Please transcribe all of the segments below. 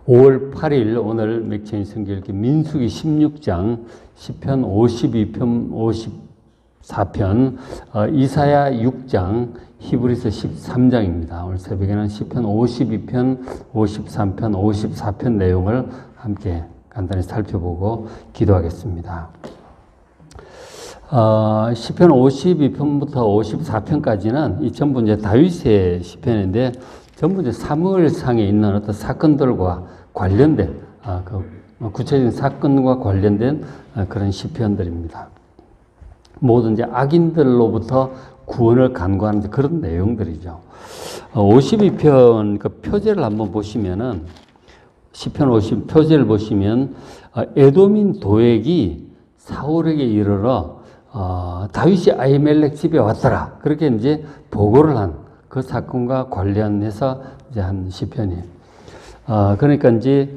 5월 8일 오늘 맥체인 성경읽기 민수기 16장, 시편 52편, 54편, 이사야 6장, 히브리서 13장입니다. 오늘 새벽에는 시편 52편, 53편, 54편 내용을 함께 간단히 살펴보고 기도하겠습니다. 시편 52편부터 54편까지는 이 전부 이제 다윗의 시편인데 전부 이제 사무엘상에 있는 어떤 사건들과 관련된 구체적인 사건과 관련된 그런 시편들입니다. 모든 이제 악인들로부터 구원을 간구하는 그런 내용들이죠. 52편 그 표제를 한번 보시면은 시편 50 표제를 보시면 에돔인 도액이 사울에게 이르러 다윗이 아히멜렉 집에 왔더라. 그렇게 이제 보고를 한 그 사건과 관련해서 이제 한 시편이에요. 그러니까 이제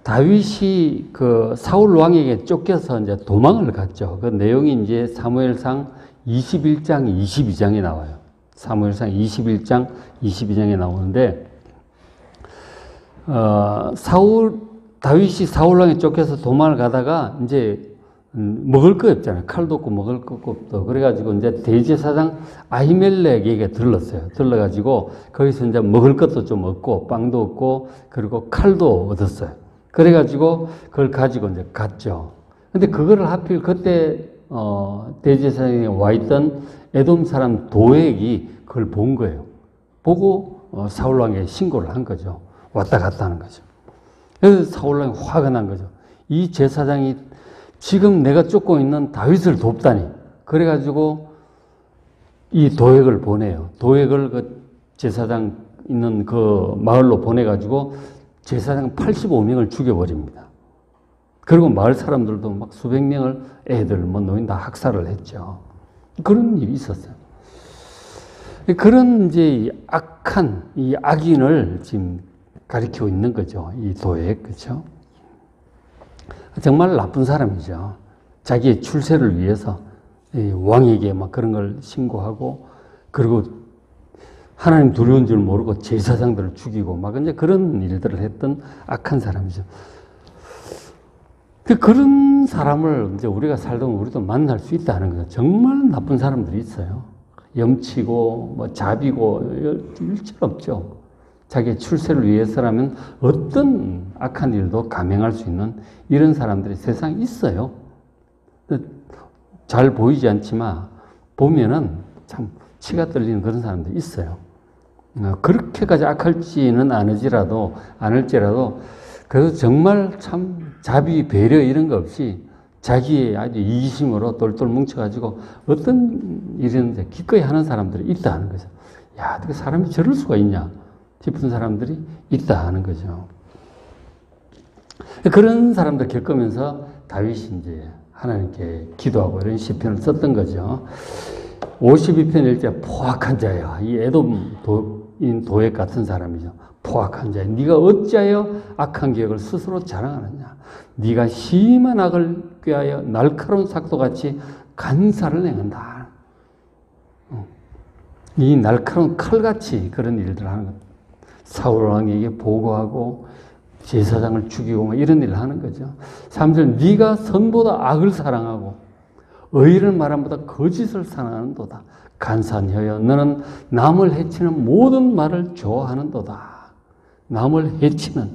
다윗이 그 사울 왕에게 쫓겨서 이제 도망을 갔죠. 그 내용이 이제 사무엘상 21장, 22장에 나와요. 사무엘상 21장, 22장에 나오는데, 다윗이 사울 왕에 쫓겨서 도망을 가다가 이제 먹을 거 없잖아요. 칼도 없고 먹을 것도 없고. 그래가지고 이제 대제사장 아히멜렉에게 들렀어요. 들러가지고 거기서 이제 먹을 것도 좀 얻고 빵도 얻고 그리고 칼도 얻었어요. 그래가지고 그걸 가지고 이제 갔죠. 근데 그거를 하필 그때 대제사장에 와 있던 에돔 사람 도액이 그걸 본 거예요. 보고 사울 왕에게 신고를 한 거죠. 왔다 갔다 하는 거죠. 그래서 사울 왕이 화가 난 거죠. 이 제사장이 지금 내가 쫓고 있는 다윗을 돕다니. 그래가지고 이 도액을 보내요. 도액을 그 제사장 있는 그 마을로 보내가지고 제사장 85명을 죽여버립니다. 그리고 마을 사람들도 막 수백 명을 애들, 노인 다 학살을 했죠. 그런 일이 있었어요. 그런 이제 악한 이 악인을 지금 가리키고 있는 거죠. 이 도액, 그렇죠? 정말 나쁜 사람이죠. 자기의 출세를 위해서 왕에게 막 그런 걸 신고하고, 그리고 하나님 두려운 줄 모르고 제사장들을 죽이고 막 이제 그런 일들을 했던 악한 사람이죠. 그런 사람을 이제 우리가 살다 보면 우리도 만날 수 있다는 거죠. 정말 나쁜 사람들이 있어요. 염치고 자비고 일절 없죠. 자기의 출세를 위해서라면 어떤 악한 일도 감행할 수 있는 이런 사람들이 세상에 있어요. 잘 보이지 않지만 보면은 참 치가 떨리는 그런 사람들이 있어요. 그렇게까지 악할지는 않을지라도 그래서 정말 참 자비, 배려 이런 거 없이 자기의 아주 이기심으로 똘똘 뭉쳐가지고 어떤 일이든지 기꺼이 하는 사람들이 있다는 거죠. 야, 어떻게 사람이 저럴 수가 있냐 싶은 사람들이 있다 하는 거죠. 그런 사람들 겪으면서 다윗이 이제 하나님께 기도하고 이런 시편을 썼던 거죠. 52편 1절 포악한 자야. 이 에돔인 도액 같은 사람이죠. 포악한 자야. 네가 어찌하여 악한 계획을 스스로 자랑하느냐. 네가 심한 악을 꾀하여 날카로운 삭도같이 간사를 행한다. 이 날카로운 칼같이 그런 일들을 하는 것. 사울 왕에게 보고하고 제사장을 죽이고 이런 일을 하는 거죠. 3절 네가 선보다 악을 사랑하고 의를 말함보다 거짓을 사랑하는도다. 간사하여 너는 남을 해치는 모든 말을 좋아하는도다. 남을 해치는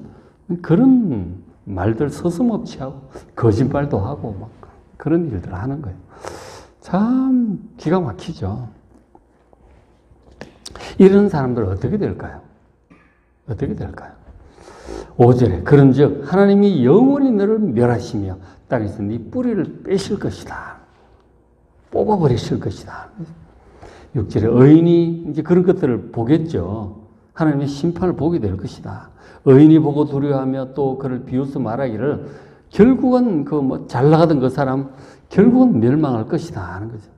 그런 말들 서슴없이 하고 거짓말도 하고 막 그런 일들을 하는 거예요. 참 기가 막히죠. 이런 사람들은 어떻게 될까요? 어떻게 될까요? 5절에 그런즉 하나님이 영원히 너를 멸하시며 땅에서 네 뿌리를 빼실 것이다. 뽑아버리실 것이다. 6절에 의인이 이제 그런 것들을 보겠죠. 하나님의 심판을 보게 될 것이다. 의인이 보고 두려워하며 또 그를 비웃어 말하기를 결국은 잘 나가던 그 사람 결국은 멸망할 것이다 하는 거죠.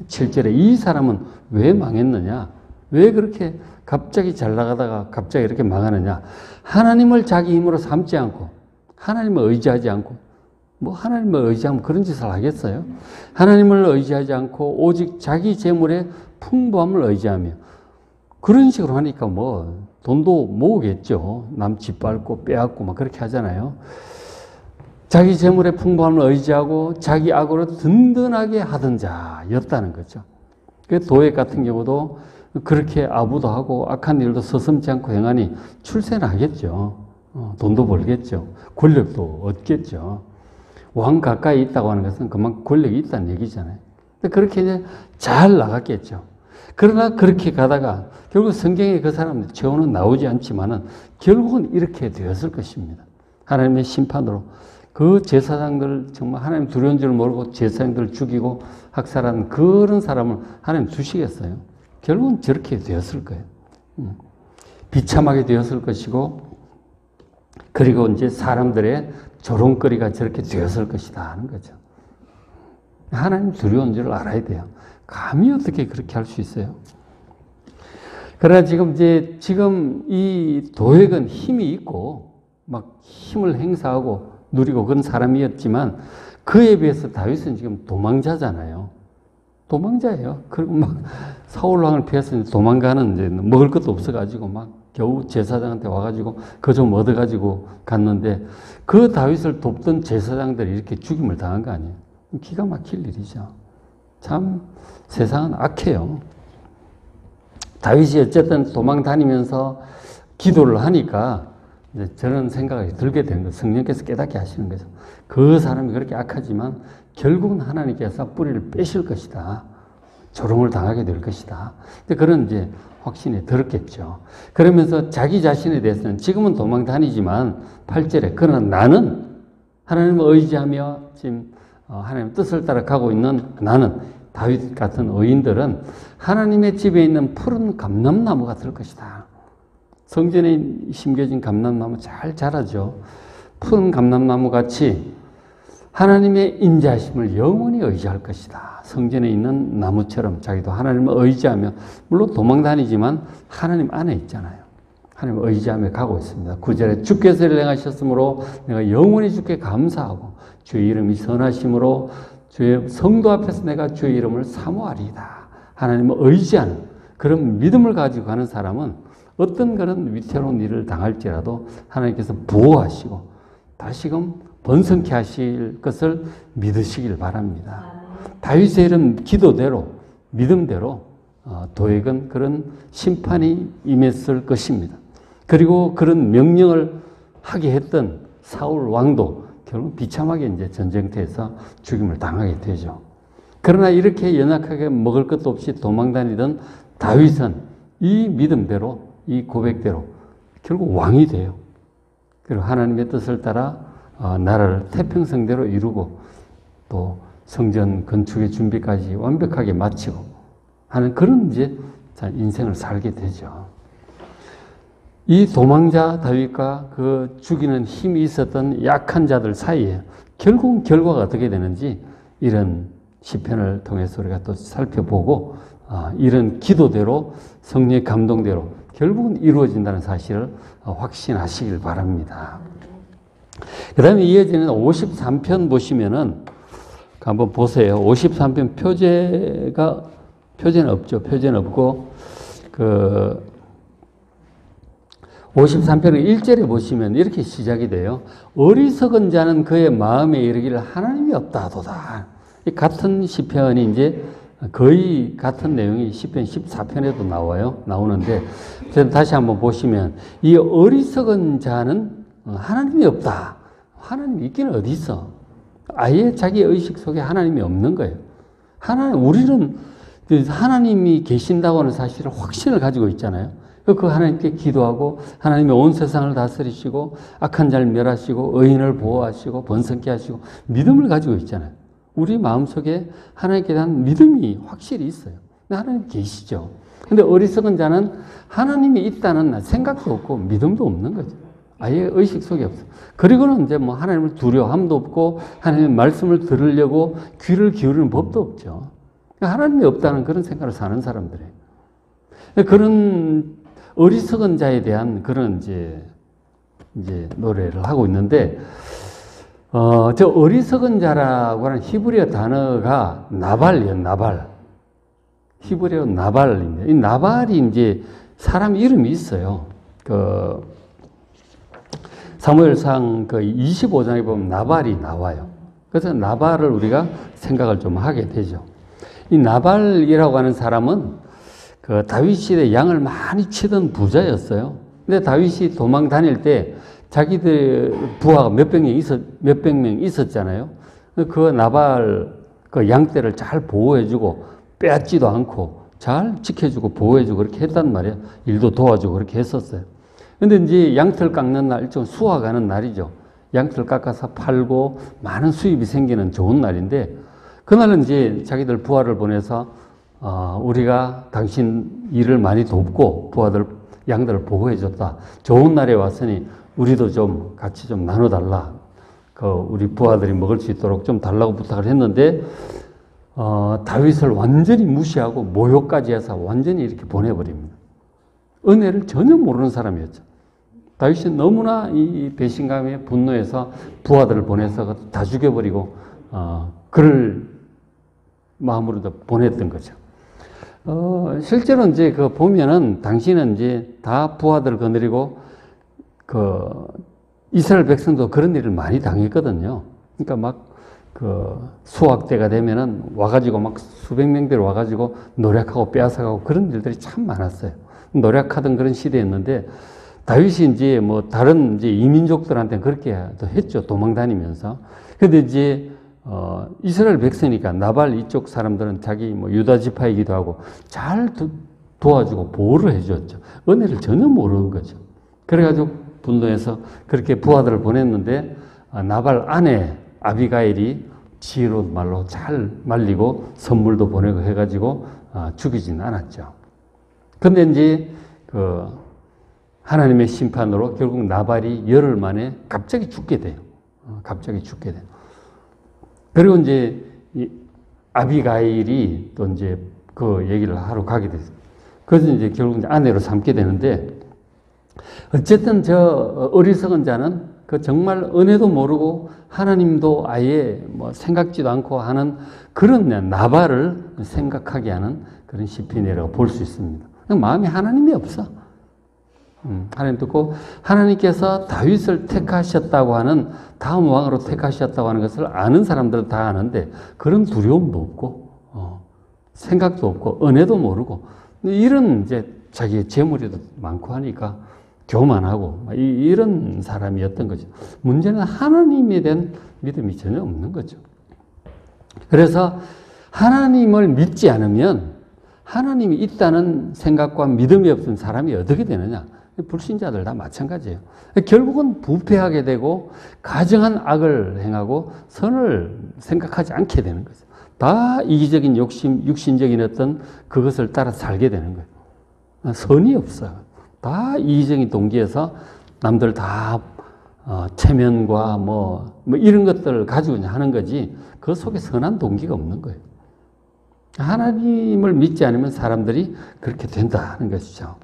7절에 이 사람은 왜 망했느냐? 왜 그렇게 갑자기 잘 나가다가 갑자기 이렇게 망하느냐? 하나님을 자기 힘으로 삼지 않고 하나님을 의지하지 않고 하나님을 의지하면 그런 짓을 하겠어요? 하나님을 의지하지 않고 오직 자기 재물의 풍부함을 의지하며 그런 식으로 하니까 뭐 돈도 모으겠죠. 남 집 밟고 빼앗고 막 그렇게 하잖아요. 자기 재물의 풍부함을 의지하고 자기 악으로 든든하게 하던 자였다는 거죠. 그 도액 같은 경우도 그렇게 아부도 하고 악한 일도 서슴지 않고 행하니 출세는 하겠죠. 돈도 벌겠죠. 권력도 얻겠죠. 왕 가까이 있다고 하는 것은 그만큼 권력이 있다는 얘기잖아요. 그렇게 이제 잘 나갔겠죠. 그러나 그렇게 가다가 결국 성경에 그 사람들 최후는 나오지 않지만은 결국은 이렇게 되었을 것입니다. 하나님의 심판으로 그 제사장들 정말 하나님 두려운 줄 모르고 제사장들을 죽이고 학살하는 그런 사람을 하나님 두시겠어요? 결국은 저렇게 되었을 거예요. 비참하게 되었을 것이고 그리고 이제 사람들의 조롱거리가 저렇게 되었을 것이다 하는 거죠. 하나님 두려운 줄 알아야 돼요. 감히 어떻게 그렇게 할 수 있어요? 그러나 지금 이 도액은 힘이 있고 막 힘을 행사하고 누리고 그런 사람이었지만 그에 비해서 다윗은 지금 도망자잖아요. 도망자예요. 그리고 막 사울 왕을 피해서 도망가는 이제 먹을 것도 없어가지고 막 겨우 제사장한테 와가지고 그거 좀 얻어가지고 갔는데 그 다윗을 돕던 제사장들이 이렇게 죽임을 당한 거 아니에요. 기가 막힐 일이죠. 참 세상은 악해요. 다윗이 어쨌든 도망 다니면서 기도를 하니까 이제 저런 생각이 들게 되는 거예요. 성령께서 깨닫게 하시는 거죠. 그 사람이 그렇게 악하지만 결국은 하나님께서 뿌리를 빼실 것이다. 조롱을 당하게 될 것이다. 그런 이제 확신이 들었겠죠. 그러면서 자기 자신에 대해서는 지금은 도망 다니지만 8절에 그러나 나는 하나님을 의지하며 지금 하나님의 뜻을 따라 가고 있는 나는 다윗 같은 의인들은 하나님의 집에 있는 푸른 감람나무가 될 것이다. 성전에 심겨진 감람나무 잘 자라죠. 푸른 감람나무 같이 하나님의 인자하심을 영원히 의지할 것이다. 성전에 있는 나무처럼 자기도 하나님을 의지하며 물론 도망 다니지만 하나님 안에 있잖아요. 하나님을 의지하며 가고 있습니다. 9절에 주께서 일행하셨으므로 내가 영원히 주께 감사하고 주의 이름이 선하심으로 주의 성도 앞에서 내가 주의 이름을 사모하리이다. 하나님을 의지하는 그런 믿음을 가지고 가는 사람은 어떤 그런 위태로운 일을 당할지라도 하나님께서 보호하시고 다시금 번성케 하실 것을 믿으시길 바랍니다. 다윗의 이런 기도대로 믿음대로 도액은 그런 심판이 임했을 것입니다. 그리고 그런 명령을 하게 했던 사울 왕도 결국 비참하게 이제 전쟁터에서 죽임을 당하게 되죠. 그러나 이렇게 연약하게 먹을 것도 없이 도망다니던 다윗은 이 믿음대로 이 고백대로 결국 왕이 돼요. 그리고 하나님의 뜻을 따라 나라를 태평성대로 이루고 또 성전 건축의 준비까지 완벽하게 마치고 하는 그런 이제 인생을 살게 되죠. 이 도망자 다윗과 그 죽이는 힘이 있었던 약한 자들 사이에 결국은 결과가 어떻게 되는지 이런 시편을 통해서 우리가 또 살펴보고 이런 기도대로 성령의 감동대로 결국은 이루어진다는 사실을 확신하시길 바랍니다. 그 다음에 이어지는 53편 보시면은 한번 보세요. 53편 표제는 없죠. 표제는 없고 53편의 1절에 보시면 이렇게 시작이 돼요. 어리석은 자는 그의 마음에 이르기를 하나님이 없다도다. 같은 시편이 이제 거의 같은 내용이 시편 14편에도 나오는데 다시 한번 보시면 이 어리석은 자는 하나님이 없다. 하나님이 있기는 어디 있어? 아예 자기 의식 속에 하나님이 없는 거예요. 우리는 하나님이 계신다고 하는 사실을 확신을 가지고 있잖아요. 그 하나님께 기도하고 하나님이 온 세상을 다스리시고 악한 자를 멸하시고 의인을 보호하시고 번성케 하시고 믿음을 가지고 있잖아요. 우리 마음속에 하나님께 대한 믿음이 확실히 있어요. 하나님 계시죠. 근데 어리석은 자는 하나님이 있다는 생각도 없고 믿음도 없는 거죠. 아예 의식 속에 없어요. 그리고는 이제 뭐 하나님을 두려워함도 없고 하나님의 말씀을 들으려고 귀를 기울이는 법도 없죠. 하나님이 없다는 그런 생각을 사는 사람들이에요. 그런 어리석은 자에 대한 그런 이제 노래를 하고 있는데, 저 어리석은 자라고 하는 히브리어 단어가 나발이에요, 나발. 히브리어 나발입니다. 이 나발이 이제 사람 이름이 있어요. 사무엘상 25장에 보면 나발이 나와요. 그래서 나발을 우리가 생각을 좀 하게 되죠. 이 나발이라고 하는 사람은 다윗 시대 양을 많이 치던 부자였어요. 근데 다윗이 도망 다닐 때 자기들 부하가 몇백 명 있었잖아요. 그 나발 양떼를 잘 보호해주고 빼앗지도 않고 잘 지켜주고 보호해주고 그렇게 했단 말이에요. 일도 도와주고 그렇게 했었어요. 근데 이제 양털 깎는 날, 일종 수확하는 날이죠. 양털 깎아서 팔고 많은 수입이 생기는 좋은 날인데, 그날은 이제 자기들 부하를 보내서, 우리가 당신 일을 많이 돕고 양들을 보호해줬다. 좋은 날에 왔으니 우리도 좀 같이 좀 나눠달라. 우리 부하들이 먹을 수 있도록 좀 달라고 부탁을 했는데, 다윗을 완전히 무시하고 모욕까지 해서 완전히 이렇게 보내버립니다. 은혜를 전혀 모르는 사람이었죠. 다윗이 너무나 이 배신감에 분노해서 부하들을 보내서 다 죽여버리고, 그를 마음으로 보냈던 거죠. 실제로 이제 보면은 당시는 이제 다 부하들을 거느리고, 이스라엘 백성도 그런 일을 많이 당했거든요. 그러니까 막 수확 때가 되면은 와가지고 막 수백 명대로 와가지고 노력하고 빼앗아가고 그런 일들이 참 많았어요. 노력하던 그런 시대였는데, 다윗이 이제 뭐 다른 이제 이민족들한테는 그렇게 했죠. 도망 다니면서. 근데 이제, 이스라엘 백성이니까 나발 이쪽 사람들은 자기 뭐 유다 지파이기도 하고 잘 도와주고 보호를 해줬죠. 은혜를 전혀 모르는 거죠. 그래가지고 분노해서 그렇게 부하들을 보냈는데, 나발 아내 아비가일이 지혜로운 말로 잘 말리고 선물도 보내고 해가지고, 죽이진 않았죠. 근데 이제 하나님의 심판으로 결국 나발이 열흘 만에 갑자기 죽게 돼요. 갑자기 죽게 돼요. 그리고 이제 아비가일이 또 이제 그 얘기를 하러 가게 됐어요. 그래서 이제 결국 이제 아내로 삼게 되는데, 어쨌든 저 어리석은 자는 정말 은혜도 모르고 하나님도 아예 뭐 생각지도 않고 하는 그런 나발을 생각하게 하는 그런 시편이라고 볼 수 있습니다. 마음에 하나님이 없어. 하나님 듣고 하나님께서 다윗을 택하셨다고 하는, 다음 왕으로 택하셨다고 하는 것을 아는 사람들은 다 아는데 그런 두려움도 없고 생각도 없고 은혜도 모르고 이런 이제 자기의 재물이 많고 하니까 교만하고 이런 사람이었던 거죠. 문제는 하나님에 대한 믿음이 전혀 없는 거죠. 그래서 하나님을 믿지 않으면 하나님이 있다는 생각과 믿음이 없는 사람이 어떻게 되느냐? 불신자들 다 마찬가지예요. 결국은 부패하게 되고 가증한 악을 행하고 선을 생각하지 않게 되는 거죠. 다 이기적인 욕심, 육신적인 어떤 그것을 따라 살게 되는 거예요. 선이 없어요. 다 이기적인 동기에서 남들 다 체면과 뭐 이런 것들을 가지고 하는 거지 그 속에 선한 동기가 없는 거예요. 하나님을 믿지 않으면 사람들이 그렇게 된다는 것이죠.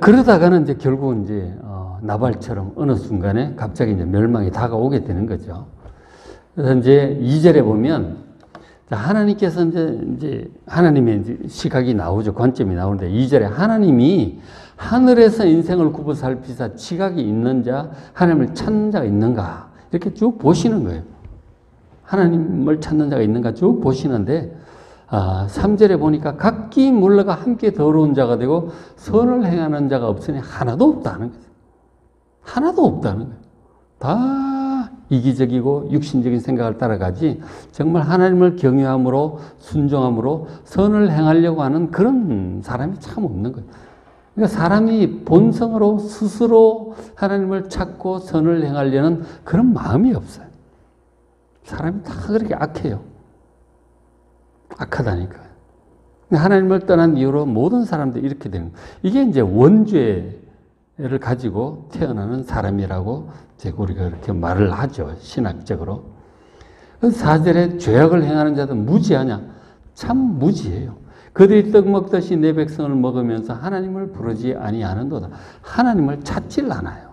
그러다가는 이제 결국 이제 나발처럼 어느 순간에 갑자기 이제 멸망이 다가오게 되는 거죠. 그래서 이제 2절에 보면 하나님께서 이제 하나님의 이제 시각이 나오죠. 관점이 나오는데 2절에 하나님이 하늘에서 인생을 굽어 살피사 지각이 있는 자, 하나님을 찾는 자가 있는가 이렇게 쭉 보시는 거예요. 하나님을 찾는 자가 있는가 쭉 보시는데 3절에 보니까 각기 물러가 함께 더러운 자가 되고 선을 행하는 자가 없으니 하나도 없다는 거예요. 하나도 없다는 거예요. 다 이기적이고 육신적인 생각을 따라가지 정말 하나님을 경외함으로 순종함으로 선을 행하려고 하는 그런 사람이 참 없는 거예요. 그러니까 사람이 본성으로 스스로 하나님을 찾고 선을 행하려는 그런 마음이 없어요. 사람이 다 그렇게 악해요. 악하다니까요. 하나님을 떠난 이후로 모든 사람들이 이렇게 되는 거예요. 이게 이제 원죄를 가지고 태어나는 사람이라고 우리가 그렇게 말을 하죠. 신학적으로. 4절에 죄악을 행하는 자는 무지하냐? 참 무지해요. 그들이 떡 먹듯이 내 백성을 먹으면서 하나님을 부르지 아니하는도다. 하나님을 찾질 않아요.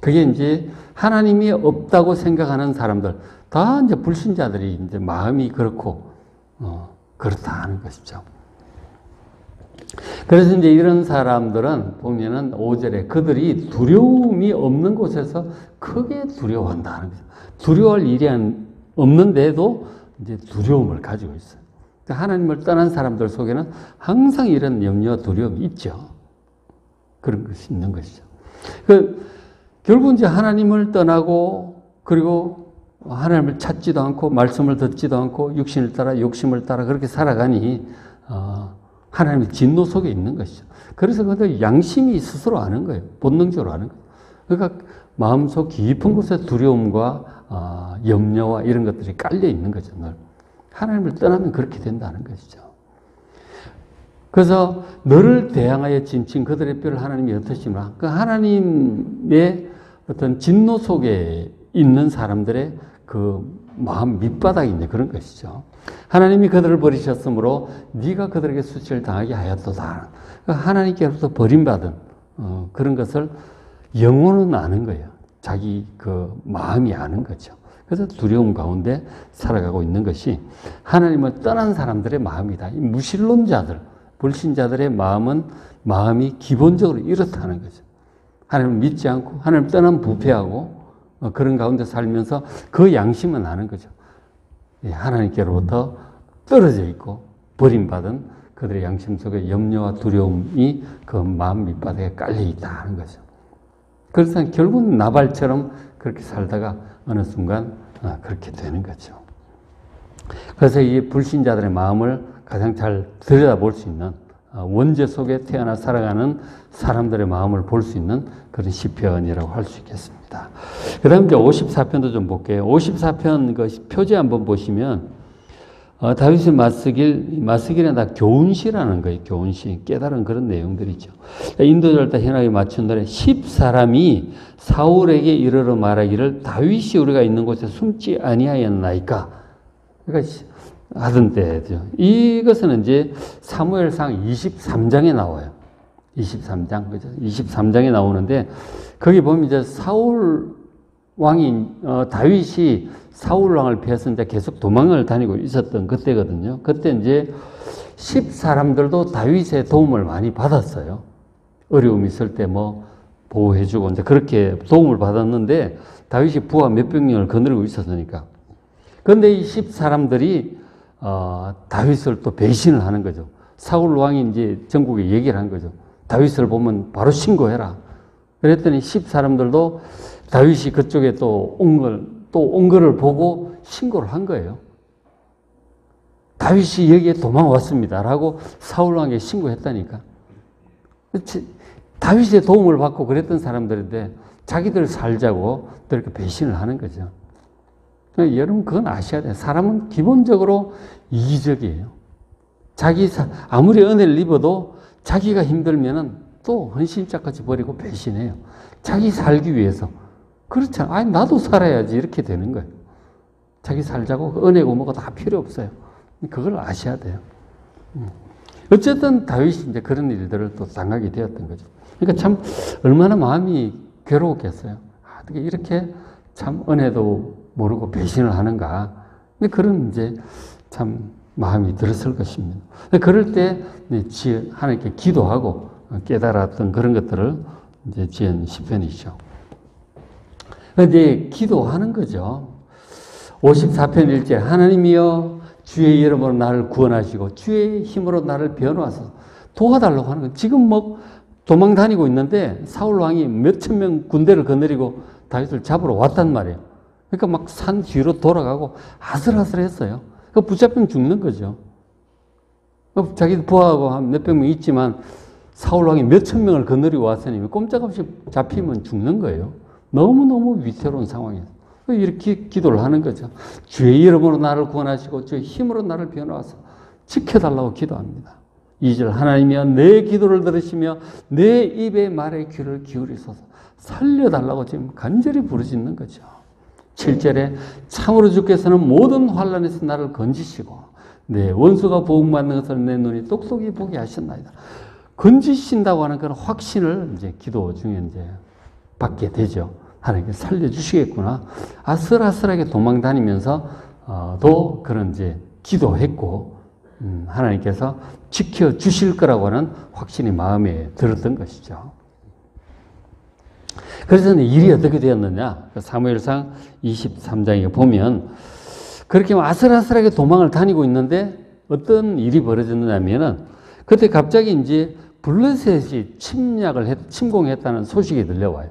그게 이제 하나님이 없다고 생각하는 사람들, 다 이제 불신자들이 이제 마음이 그렇고, 그렇다 하는 것이죠. 그래서 이제 이런 사람들은 보면은 5절에 그들이 두려움이 없는 곳에서 크게 두려워한다는 거죠. 두려워할 일이 없는데도 이제 두려움을 가지고 있어요. 그러니까 하나님을 떠난 사람들 속에는 항상 이런 염려와 두려움이 있죠. 그런 것이 있는 것이죠. 결국 이제 하나님을 떠나고 그리고 하나님을 찾지도 않고 말씀을 듣지도 않고 육신을 따라 욕심을 따라 그렇게 살아가니 하나님의 진노 속에 있는 것이죠. 그래서 그들 양심이 스스로 아는 거예요. 본능적으로 아는 거예요. 그러니까 마음속 깊은 곳에 두려움과 염려와 이런 것들이 깔려 있는 거죠. 늘. 하나님을 떠나면 그렇게 된다는 것이죠. 그래서 너를 대항하여 짐친 그들의 뼈를 하나님이 흩으시나 그 하나님의 어떤 진노 속에 있는 사람들의 그 마음 밑바닥이 있는 그런 것이죠. 하나님이 그들을 버리셨으므로 네가 그들에게 수치를 당하게 하였도다. 하나님께로부터 버림받은 그런 것을 영혼은 아는 거예요. 자기 그 마음이 아는 거죠. 그래서 두려움 가운데 살아가고 있는 것이 하나님을 떠난 사람들의 마음이다. 이 무신론자들, 불신자들의 마음이 기본적으로 이렇다는 거죠. 하나님을 믿지 않고 하나님을 떠난 부패하고 그런 가운데 살면서 그 양심은 아는 거죠. 하나님께로부터 떨어져 있고 버림받은 그들의 양심 속에 염려와 두려움이 그 마음 밑바닥에 깔려 있다는 거죠. 그래서 결국은 나발처럼 그렇게 살다가 어느 순간 그렇게 되는 거죠. 그래서 이 불신자들의 마음을 가장 잘 들여다볼 수 있는 원죄 속에 태어나 살아가는 사람들의 마음을 볼 수 있는 그런 시편이라고 할 수 있겠습니다. 그 다음 이제 54편도 좀 볼게요. 54편 그 표제 한번 보시면 다윗의 맞서길에 다 교훈시라는 거예요. 교훈시. 깨달은 그런 내용들이죠. 인도절다 현악에 맞춘 노래 10사람이 사울에게 이르러 말하기를 다윗이 우리가 있는 곳에 숨지 아니하였나이까. 그러니까 하던 때죠. 이것은 이제 사무엘상 23장에 나와요. 23장, 그죠? 23장에 나오는데, 거기 보면 이제 사울 왕이, 다윗이 사울 왕을 피해서 이제 계속 도망을 다니고 있었던 그때거든요. 그때 이제 10사람들도 다윗의 도움을 많이 받았어요. 어려움이 있을 때 뭐 보호해주고 이제 그렇게 도움을 받았는데, 다윗이 부하 몇 병력을 거느리고 있었으니까. 그런데 이 10사람들이 다윗을 또 배신을 하는 거죠. 사울 왕이 이제 전국에 얘기를 한 거죠. 다윗을 보면 바로 신고해라. 그랬더니 10사람들도 다윗이 그쪽에 또 온 거를 보고 신고를 한 거예요. 다윗이 여기에 도망왔습니다. 라고 사울 왕에게 신고했다니까. 다윗의 도움을 받고 그랬던 사람들인데 자기들 살자고 또 이렇게 배신을 하는 거죠. 여러분 그건 아셔야 돼요. 사람은 기본적으로 이기적이에요. 아무리 은혜를 입어도 자기가 힘들면은 또 헌신짝같이 버리고 배신해요. 자기 살기 위해서. 그렇잖아. 아니 나도 살아야지 이렇게 되는 거예요. 자기 살자고 은혜고 뭐가 다 필요 없어요. 그걸 아셔야 돼요. 어쨌든 다윗이 이제 그런 일들을 또 당하게 되었던 거죠. 그러니까 참 얼마나 마음이 괴로웠겠어요. 어떻게 이렇게 참 은혜도 모르고 배신을 하는가. 근데 그런 이제 참 마음이 들었을 것입니다. 그럴 때 하나님께 기도하고 깨달았던 그런 것들을 이제 지은 시편이죠. 이제 기도하는 거죠. 54편 1절 하나님이여 주의 이름으로 나를 구원하시고 주의 힘으로 나를 변호하소서. 도와달라고 하는 거예요. 지금 뭐 도망 다니고 있는데 사울 왕이 몇천 명 군대를 거느리고 다윗을 잡으러 왔단 말이에요. 그러니까 막 산 뒤로 돌아가고 아슬아슬했어요. 그 붙잡히면 죽는 거죠. 자기 부하하고 한 몇백 명 있지만 사울 왕이 몇천 명을 거느리고 왔으니 꼼짝없이 잡히면 죽는 거예요. 너무너무 위태로운 상황이에요. 이렇게 기도를 하는 거죠. 주의 이름으로 나를 구원하시고 주의 힘으로 나를 변호하사 지켜달라고 기도합니다. 2절 하나님이여 내 기도를 들으시며 내 입의 말에 귀를 기울이소서. 살려달라고 지금 간절히 부르짖는 거죠. 7절에 참으로 주께서는 모든 환난에서 나를 건지시고 내 원수가 보응받는 것을 내 눈이 똑똑히 보게 하셨나이다. 건지신다고 하는 그런 확신을 이제 기도 중에 이제 받게 되죠. 하나님께 살려주시겠구나. 아슬아슬하게 도망 다니면서 도 그런 이제 기도했고 하나님께서 지켜주실 거라고 하는 확신이 마음에 들었던 것이죠. 그래서 일이 어떻게 되었느냐? 사무엘상 23장에 보면 그렇게 아슬아슬하게 도망을 다니고 있는데 어떤 일이 벌어졌느냐면은 그때 갑자기 이제 블레셋이 침공했다는 소식이 들려와요.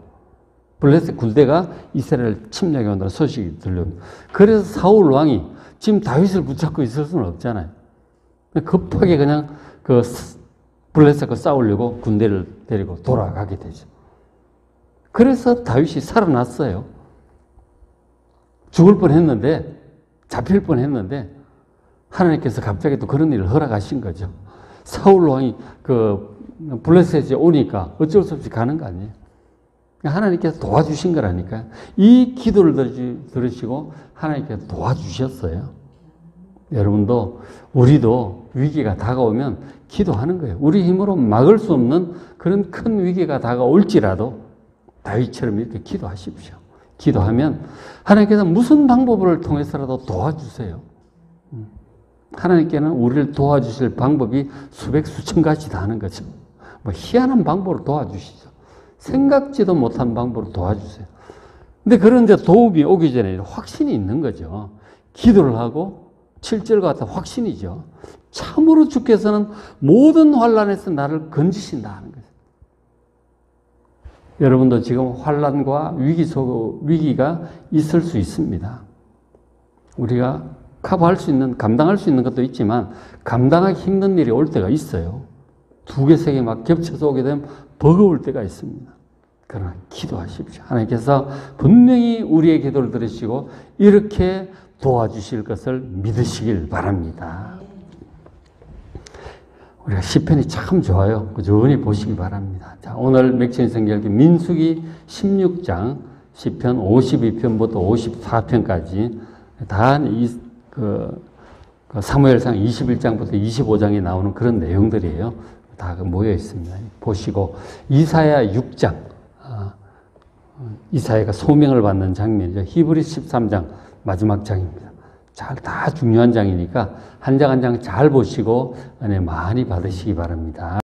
블레셋 군대가 이스라엘을 침략해 온다는 소식이 들려옵니다. 그래서 사울 왕이 지금 다윗을 붙잡고 있을 수는 없잖아요. 급하게 그냥 그 블레셋과 싸우려고 군대를 데리고 돌아가게 되죠. 그래서 다윗이 살아났어요. 죽을 뻔했는데, 잡힐 뻔했는데 하나님께서 갑자기 또 그런 일을 허락하신 거죠. 사울 왕이 그 블레셋에 오니까 어쩔 수 없이 가는 거 아니에요. 하나님께서 도와주신 거라니까요. 이 기도를 들으시고 하나님께서 도와주셨어요. 여러분도 우리도 위기가 다가오면 기도하는 거예요. 우리 힘으로 막을 수 없는 그런 큰 위기가 다가올지라도 다윗처럼 이렇게 기도하십시오. 기도하면 하나님께서 무슨 방법을 통해서라도 도와주세요. 하나님께는 우리를 도와주실 방법이 수백 수천 가지 다 하는 거죠. 뭐 희한한 방법으로 도와주시죠. 생각지도 못한 방법으로 도와주세요. 근데 그런 이제 도움이 오기 전에 확신이 있는 거죠. 기도를 하고 7절 같은 확신이죠. 참으로 주께서는 모든 환난에서 나를 건지신다 하는 거죠. 여러분도 지금 환난과 위기가 있을 수 있습니다. 우리가 커버할 수 있는, 감당할 수 있는 것도 있지만 감당하기 힘든 일이 올 때가 있어요. 두 개, 세 개 막 겹쳐서 오게 되면 버거울 때가 있습니다. 그러나 기도하십시오. 하나님께서 분명히 우리의 기도를 들으시고 이렇게 도와주실 것을 믿으시길 바랍니다. 우리가 시편이 참 좋아요. 꾸준히 보시기 바랍니다. 자, 오늘 맥주인 성경기 민수기 16장, 시편 52편부터 54편까지 다 사무엘상 21장부터 25장에 나오는 그런 내용들이에요. 다 모여 있습니다. 보시고 이사야 6장, 이사야가 소명을 받는 장면이죠. 히브리 13장 마지막 장입니다. 다 중요한 장이니까 한 장 한 장 잘 보시고 은혜 많이 받으시기 바랍니다.